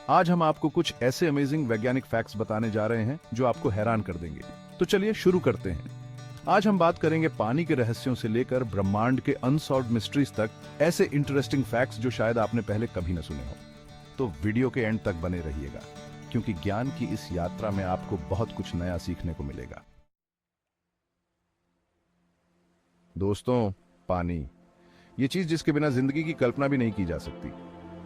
आज हम आपको कुछ ऐसे अमेजिंग वैज्ञानिक फैक्ट्स बताने जा रहे हैं जो आपको हैरान कर देंगे। तो चलिए शुरू करते हैं। आज हम बात करेंगे पानी के रहस्यों से लेकर ब्रह्मांड के अनसॉल्व्ड मिस्ट्रीज तक, ऐसे इंटरेस्टिंग फैक्ट्स जो शायद आपने पहले कभी न सुने हो। तो वीडियो के एंड तक बने रहिएगा, क्योंकि ज्ञान की इस यात्रा में आपको बहुत कुछ नया सीखने को मिलेगा। दोस्तों, पानी, ये चीज जिसके बिना जिंदगी की कल्पना भी नहीं की जा सकती।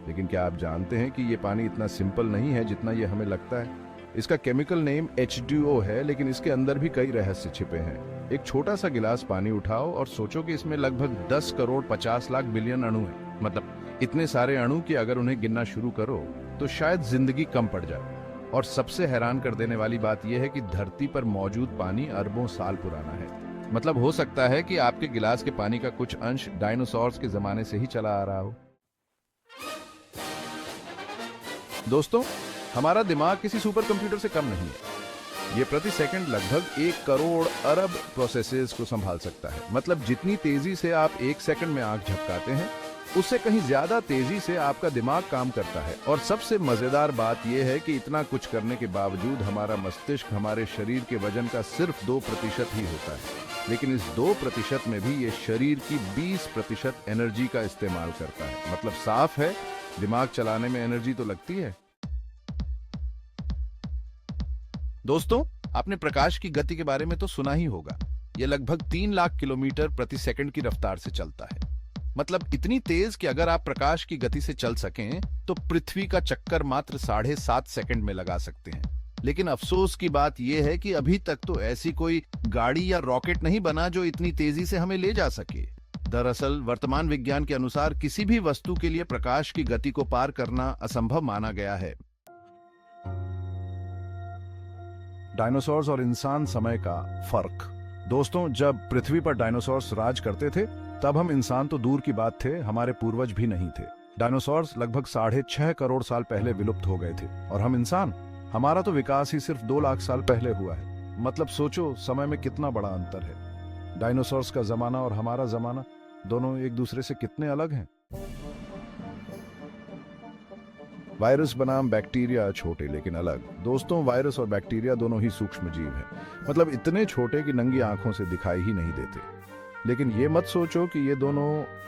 लेकिन क्या आप जानते हैं कि ये पानी इतना सिंपल नहीं है जितना ये हमें लगता है। इसका केमिकल नेम H2O है, लेकिन इसके अंदर भी कई रहस्य छिपे हैं। एक छोटा सा गिलास पानी उठाओ और सोचो कि इसमें लगभग 10 करोड़ 50 लाख बिलियन अणु हैं। मतलब इतने सारे अणु कि अगर उन्हें गिनना शुरू करो तो शायद जिंदगी कम पड़ जाए। और सबसे हैरान कर देने वाली बात यह है कि धरती पर मौजूद पानी अरबों साल पुराना है। मतलब हो सकता है कि आपके गिलास के पानी का कुछ अंश डायनासोर्स के जमाने से ही चला आ रहा हो। दोस्तों, हमारा दिमाग किसी सुपर कंप्यूटर से कम नहीं है। यह प्रति सेकंड लगभग 1 करोड़ अरब प्रोसेसेस को संभाल सकता है। मतलब जितनी तेजी से आप 1 सेकंड में आंख झपकाते हैं, उससे कहीं ज्यादा तेजी से आपका दिमाग काम करता है। और सबसे मजेदार बात यह है कि इतना कुछ करने के बावजूद हमारा मस्तिष्क हमारे शरीर के वजन का सिर्फ 2% ही होता है। लेकिन इस 2% में भी ये शरीर की 20% एनर्जी का इस्तेमाल करता है। मतलब साफ है, दिमाग चलाने में एनर्जी तो लगती है। दोस्तों, आपने प्रकाश की गति के बारे में तो सुना ही होगा। यह लगभग 3 लाख किलोमीटर प्रति सेकंड की रफ्तार से चलता है। मतलब इतनी तेज कि अगर आप प्रकाश की गति से चल सकें तो पृथ्वी का चक्कर मात्र 7.5 सेकंड में लगा सकते हैं। लेकिन अफसोस की बात यह है कि अभी तक तो ऐसी कोई गाड़ी या रॉकेट नहीं बना जो इतनी तेजी से हमें ले जा सके। दरअसल वर्तमान विज्ञान के अनुसार किसी भी वस्तु के लिए प्रकाश की गति को पार करना असंभव माना गया है। डायनासोर्स और इंसान समय का फर्क। दोस्तों, जब पृथ्वी पर डायनासोर्स राज करते थे तब हम इंसान तो दूर की बात थे, हमारे पूर्वज भी नहीं थे। डायनासोर्स लगभग 6.5 करोड़ साल पहले विलुप्त हो गए थे और हम इंसान, हमारा तो विकास ही सिर्फ 2 लाख साल पहले हुआ है। मतलब सोचो समय में कितना बड़ा अंतर है। डायनासोर्स का जमाना और हमारा जमाना दोनों एक दूसरे से कितने अलग हैं। वायरस बनाम बैक्टीरिया छोटे लेकिन अलग। दोस्तों, वायरस और बैक्टीरिया दोनों ही सूक्ष्म जीव हैं। मतलब इतने छोटे कि नंगी आंखों से दिखाई ही नहीं देते। लेकिन ये मत सोचो कि ये दोनों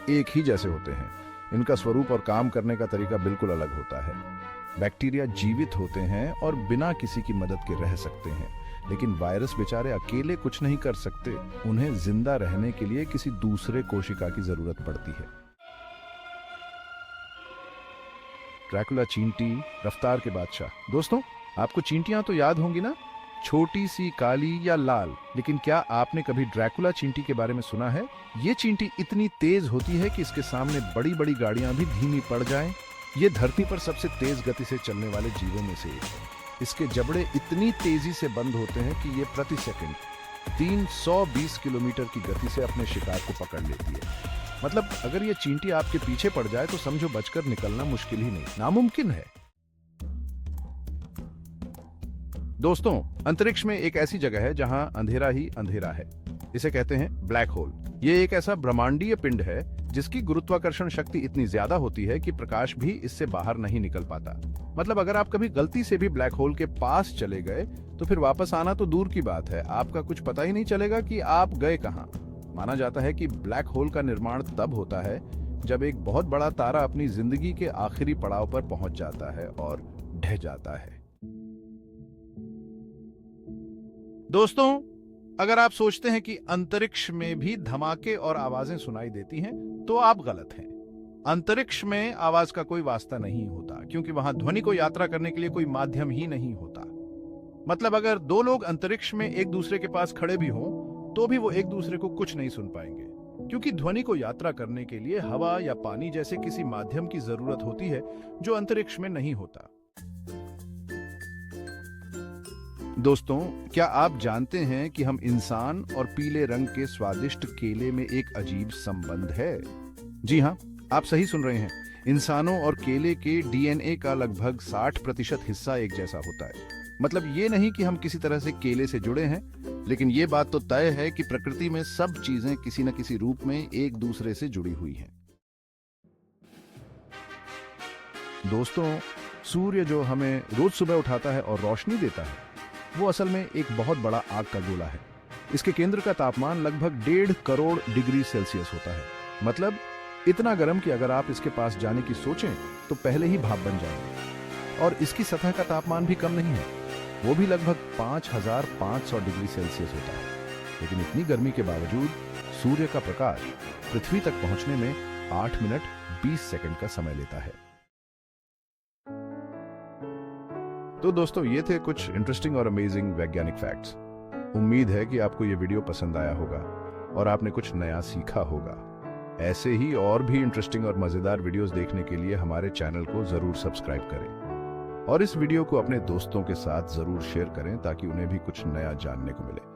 एक ही जैसे होते हैं। इनका स्वरूप और काम करने का तरीका बिल्कुल अलग होता है। बैक्टीरिया जीवित होते हैं और बिना किसी की मदद के रह सकते हैं, लेकिन वायरस बेचारे अकेले कुछ नहीं कर सकते। उन्हें जिंदा रहने के लिए किसी दूसरे कोशिका की जरूरत पड़ती है। ड्रैकुला चींटी, रफ्तार के बादशाह। दोस्तों, आपको चींटियां तो याद होंगी ना, छोटी सी, काली या लाल। लेकिन क्या आपने कभी ड्रैकुला चींटी के बारे में सुना है? ये चींटी इतनी तेज होती है कि इसके सामने बड़ी बड़ी गाड़ियां भी धीमी पड़ जाएं। ये धरती पर सबसे तेज गति से चलने वाले जीवों में से एक है। इसके जबड़े इतनी तेजी से बंद होते हैं कि ये प्रति सेकंड 320 किलोमीटर की गति से अपने शिकार को पकड़ लेती है। मतलब अगर ये चींटी आपके पीछे पड़ जाए तो समझो बचकर निकलना मुश्किल ही नहीं, नामुमकिन है। दोस्तों, अंतरिक्ष में एक ऐसी जगह है जहां अंधेरा ही अंधेरा है। इसे कहते हैं ब्लैक होल। ये एक ऐसा ब्रह्मांडीय पिंड है जिसकी गुरुत्वाकर्षण शक्ति इतनी ज्यादा होती है कि प्रकाश भी इससे बाहर नहीं निकल पाता। मतलब अगर आप कभी गलती से भी ब्लैक होल के पास चले गए तो फिर वापस आना तो दूर की बात है, आपका कुछ पता ही नहीं चलेगा कि आप गए कहां। माना जाता है कि ब्लैक होल का निर्माण तब होता है जब एक बहुत बड़ा तारा अपनी जिंदगी के आखिरी पड़ाव पर पहुंच जाता है और ढह जाता है। दोस्तों, अगर आप सोचते हैं कि अंतरिक्ष में भी धमाके और आवाजें सुनाई देती हैं, तो आप गलत हैं। अंतरिक्ष में आवाज का कोई वास्ता नहीं होता, क्योंकि वहां ध्वनि को यात्रा करने के लिए कोई माध्यम ही नहीं होता। मतलब अगर 2 लोग अंतरिक्ष में एक दूसरे के पास खड़े भी हों तो भी वो एक दूसरे को कुछ नहीं सुन पाएंगे, क्योंकि ध्वनि को यात्रा करने के लिए हवा या पानी जैसे किसी माध्यम की जरूरत होती है जो अंतरिक्ष में नहीं होता। दोस्तों, क्या आप जानते हैं कि हम इंसान और पीले रंग के स्वादिष्ट केले में एक अजीब संबंध है? जी हाँ, आप सही सुन रहे हैं। इंसानों और केले के डीएनए का लगभग 60% हिस्सा एक जैसा होता है। मतलब ये नहीं कि हम किसी तरह से केले से जुड़े हैं, लेकिन ये बात तो तय है कि प्रकृति में सब चीजें किसी न किसी रूप में एक दूसरे से जुड़ी हुई हैं। दोस्तों, सूर्य जो हमें रोज सुबह उठाता है और रोशनी देता है, वो असल में एक बहुत बड़ा आग का गोला है। इसके केंद्र का तापमान लगभग 1.5 करोड़ डिग्री सेल्सियस होता है। मतलब इतना गर्म कि अगर आप इसके पास जाने की सोचें तो पहले ही भाप बन जाएंगे। और इसकी सतह का तापमान भी कम नहीं है, वो भी लगभग 5500 डिग्री सेल्सियस होता है। लेकिन इतनी गर्मी के बावजूद सूर्य का प्रकाश पृथ्वी तक पहुंचने में 8 मिनट 20 सेकंड का समय लेता है। तो दोस्तों, ये थे कुछ इंटरेस्टिंग और अमेजिंग वैज्ञानिक फैक्ट्स। उम्मीद है कि आपको ये वीडियो पसंद आया होगा और आपने कुछ नया सीखा होगा। ऐसे ही और भी इंटरेस्टिंग और मजेदार वीडियोस देखने के लिए हमारे चैनल को जरूर सब्सक्राइब करें और इस वीडियो को अपने दोस्तों के साथ जरूर शेयर करें ताकि उन्हें भी कुछ नया जानने को मिले।